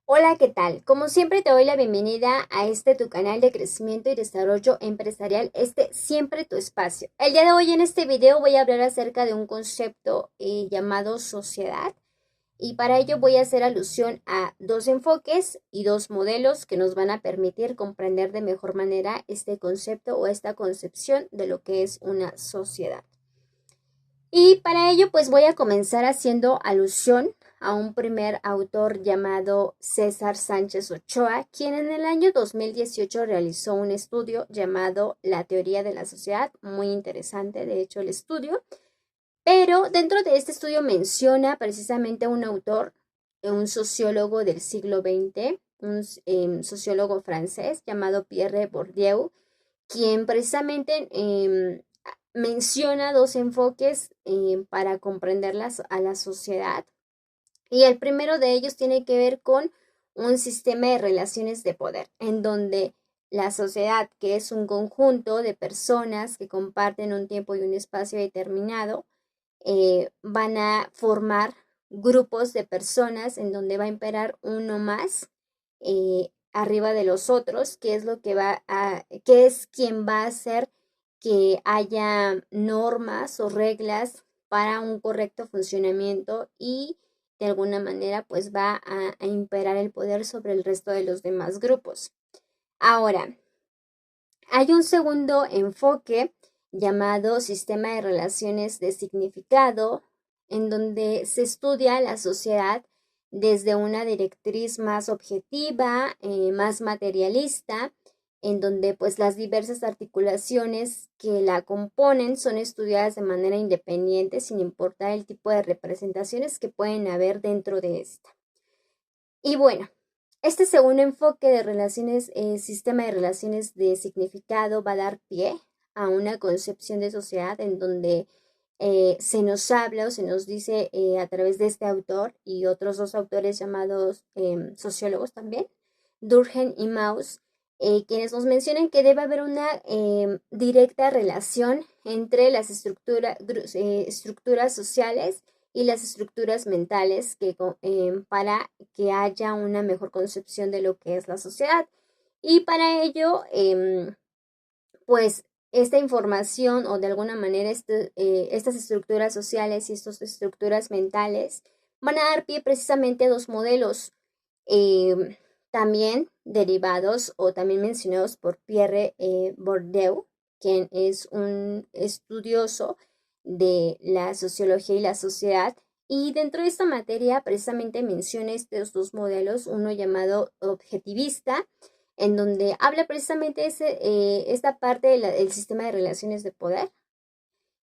Hola, ¿qué tal? Como siempre te doy la bienvenida a tu canal de crecimiento y desarrollo empresarial, siempre tu espacio. El día de hoy en este video voy a hablar acerca de un concepto llamado sociedad y para ello voy a hacer alusión a dos enfoques y dos modelos que nos van a permitir comprender de mejor manera este concepto o esta concepción de lo que es una sociedad. Y para ello, pues voy a comenzar haciendo alusión a un primer autor llamado César Sánchez Ochoa, quien en el año 2018 realizó un estudio llamado La teoría de la sociedad, muy interesante de hecho el estudio, pero dentro de este estudio menciona precisamente a un autor, un sociólogo del siglo XX, un sociólogo francés llamado Pierre Bourdieu, quien precisamente menciona dos enfoques para comprender a la sociedad. Y el primero de ellos tiene que ver con un sistema de relaciones de poder, en donde la sociedad, que es un conjunto de personas que comparten un tiempo y un espacio determinado, van a formar grupos de personas en donde va a imperar uno más arriba de los otros, que es lo que que es quien va a hacer que haya normas o reglas para un correcto funcionamiento y de alguna manera pues va a imperar el poder sobre el resto de los demás grupos. Ahora, hay un segundo enfoque llamado sistema de relaciones de significado, en donde se estudia la sociedad desde una directriz más objetiva, más materialista, en donde pues las diversas articulaciones que la componen son estudiadas de manera independiente sin importar el tipo de representaciones que pueden haber dentro de esta. Y bueno, este segundo enfoque de relaciones, sistema de relaciones de significado va a dar pie a una concepción de sociedad en donde se nos habla o se nos dice a través de este autor y otros dos autores llamados sociólogos también, Durkheim y Mauss, quienes nos mencionan que debe haber una directa relación entre las estructuras sociales y las estructuras mentales para que haya una mejor concepción de lo que es la sociedad. Y para ello, pues esta información o de alguna manera estas estructuras sociales y estas estructuras mentales van a dar pie precisamente a dos modelos también derivados o también mencionados por Pierre Bourdieu, quien es un estudioso de la sociología y la sociedad. Y dentro de esta materia precisamente menciona estos dos modelos, uno llamado objetivista, en donde habla precisamente esta parte del sistema de relaciones de poder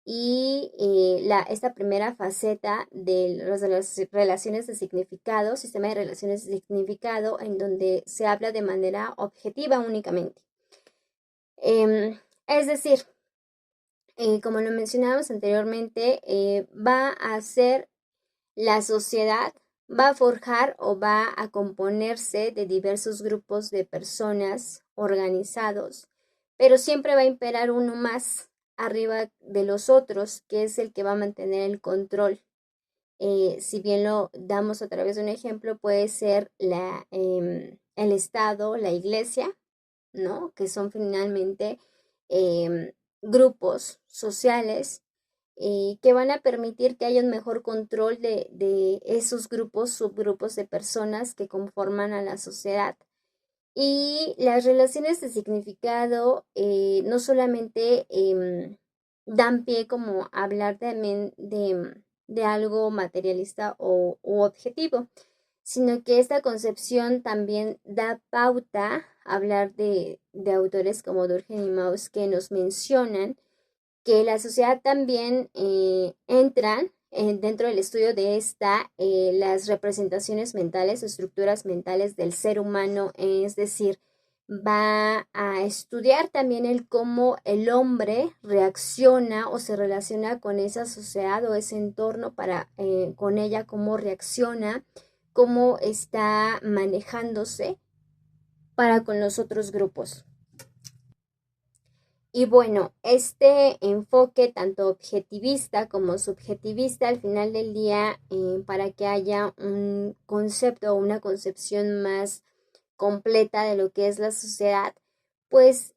y esta primera faceta de las relaciones de significado, sistema de relaciones de significado, en donde se habla de manera objetiva únicamente. Es decir, como lo mencionábamos anteriormente, va a ser la sociedad, va a forjar o va a componerse de diversos grupos de personas organizados, pero siempre va a imperar uno más arriba de los otros, que es el que va a mantener el control. Si bien lo damos a través de un ejemplo, puede ser el Estado, la Iglesia, ¿no? Que son finalmente grupos sociales que van a permitir que haya un mejor control de esos grupos, subgrupos de personas que conforman a la sociedad. Y las relaciones de significado no solamente dan pie como a hablar también de algo materialista u objetivo, sino que esta concepción también da pauta a hablar de autores como Durkheim y Mauss que nos mencionan que la sociedad también entra dentro del estudio de las representaciones mentales o estructuras mentales del ser humano, es decir, va a estudiar también el cómo el hombre reacciona o se relaciona con esa sociedad o ese entorno con ella, cómo reacciona, cómo está manejándose para con los otros grupos. Y bueno, este enfoque tanto objetivista como subjetivista al final del día, para que haya un concepto o una concepción más completa de lo que es la sociedad, pues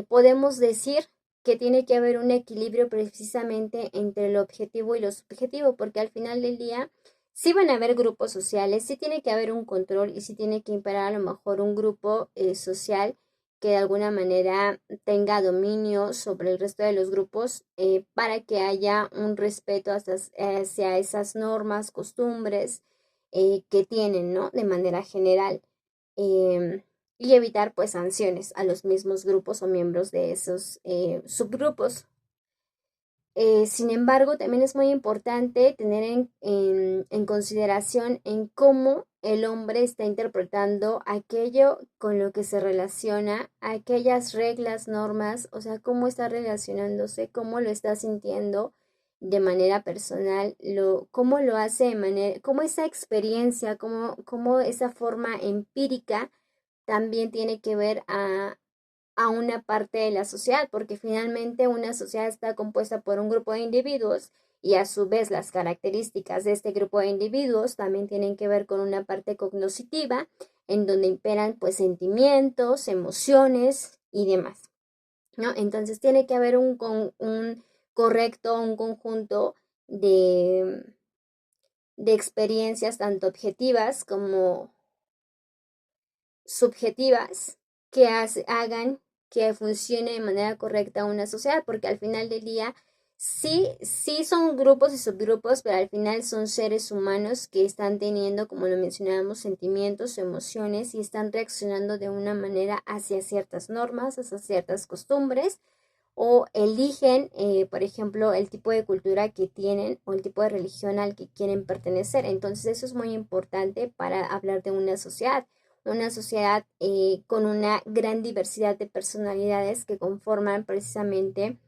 podemos decir que tiene que haber un equilibrio precisamente entre lo objetivo y lo subjetivo, porque al final del día sí van a haber grupos sociales, sí tiene que haber un control y sí tiene que imperar a lo mejor un grupo social que de alguna manera tenga dominio sobre el resto de los grupos, para que haya un respeto hacia esas normas, costumbres que tienen, ¿no? De manera general. em, y evitar pues sanciones a los mismos grupos o miembros de esos subgrupos. Sin embargo, también es muy importante tener en consideración en cómo el hombre está interpretando aquello con lo que se relaciona, aquellas reglas, normas, o sea, cómo está relacionándose, cómo lo está sintiendo de manera personal, cómo lo hace de manera, cómo esa experiencia, cómo esa forma empírica también tiene que ver a una parte de la sociedad, porque finalmente una sociedad está compuesta por un grupo de individuos y a su vez las características de este grupo de individuos también tienen que ver con una parte cognoscitiva en donde imperan pues sentimientos, emociones y demás, ¿no? Entonces tiene que haber un correcto, un conjunto de experiencias tanto objetivas como subjetivas que hagan que funcione de manera correcta una sociedad, porque al final del día sí son grupos y subgrupos, pero al final son seres humanos que están teniendo, como lo mencionábamos, sentimientos, emociones y están reaccionando de una manera hacia ciertas normas, hacia ciertas costumbres o eligen, por ejemplo, el tipo de cultura que tienen o el tipo de religión al que quieren pertenecer. Entonces eso es muy importante para hablar de una sociedad con una gran diversidad de personalidades que conforman precisamente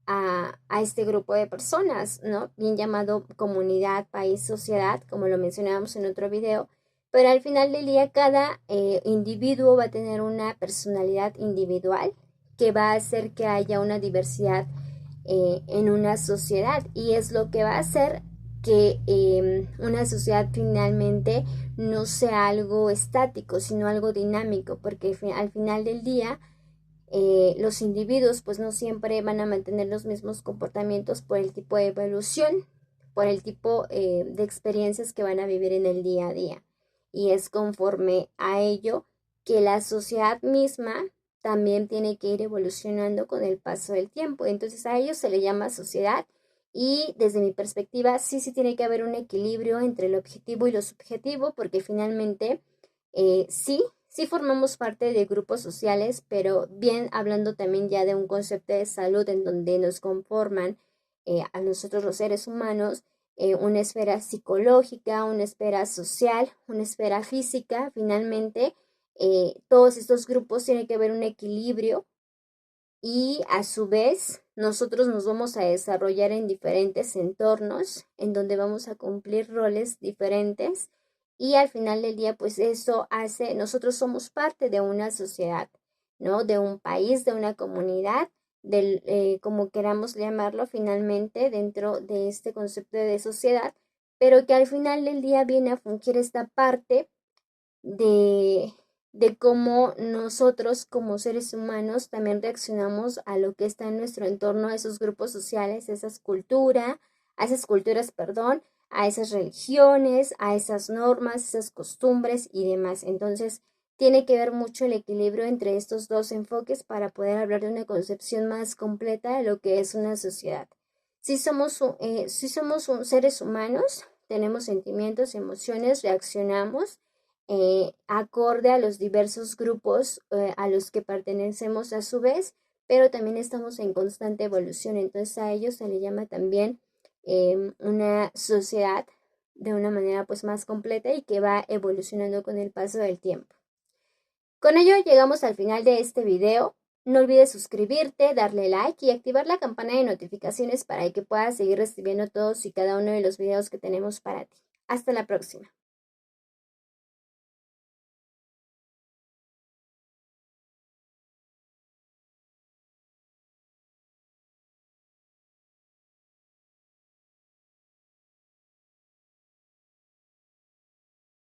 a este grupo de personas, ¿no? Bien llamado comunidad, país, sociedad, como lo mencionábamos en otro video. Pero al final del día, cada individuo va a tener una personalidad individual que va a hacer que haya una diversidad en una sociedad y es lo que va a hacer que una sociedad finalmente no sea algo estático, sino algo dinámico, porque al final del día los individuos pues no siempre van a mantener los mismos comportamientos por el tipo de evolución, por el tipo de experiencias que van a vivir en el día a día. Y es conforme a ello que la sociedad misma también tiene que ir evolucionando con el paso del tiempo. Entonces a ello se le llama sociedad y desde mi perspectiva sí tiene que haber un equilibrio entre lo objetivo y lo subjetivo porque finalmente sí formamos parte de grupos sociales, pero bien hablando también ya de un concepto de salud en donde nos conforman a nosotros los seres humanos, una esfera psicológica, una esfera social, una esfera física, finalmente todos estos grupos tienen que haber un equilibrio y a su vez nosotros nos vamos a desarrollar en diferentes entornos en donde vamos a cumplir roles diferentes y al final del día pues eso hace, nosotros somos parte de una sociedad, ¿no? De un país, de una comunidad, como queramos llamarlo finalmente dentro de este concepto de sociedad, pero que al final del día viene a fungir esta parte de, de cómo nosotros como seres humanos también reaccionamos a lo que está en nuestro entorno, a esos grupos sociales, a esas culturas, perdón, a esas religiones, a esas normas, esas costumbres y demás. Entonces, tiene que ver mucho el equilibrio entre estos dos enfoques para poder hablar de una concepción más completa de lo que es una sociedad. Si somos seres humanos, tenemos sentimientos, emociones, reaccionamos acorde a los diversos grupos a los que pertenecemos a su vez, pero también estamos en constante evolución. Entonces a ellos se le llama también una sociedad de una manera pues más completa y que va evolucionando con el paso del tiempo. Con ello llegamos al final de este video. No olvides suscribirte, darle like y activar la campana de notificaciones para que puedas seguir recibiendo todos y cada uno de los videos que tenemos para ti. Hasta la próxima.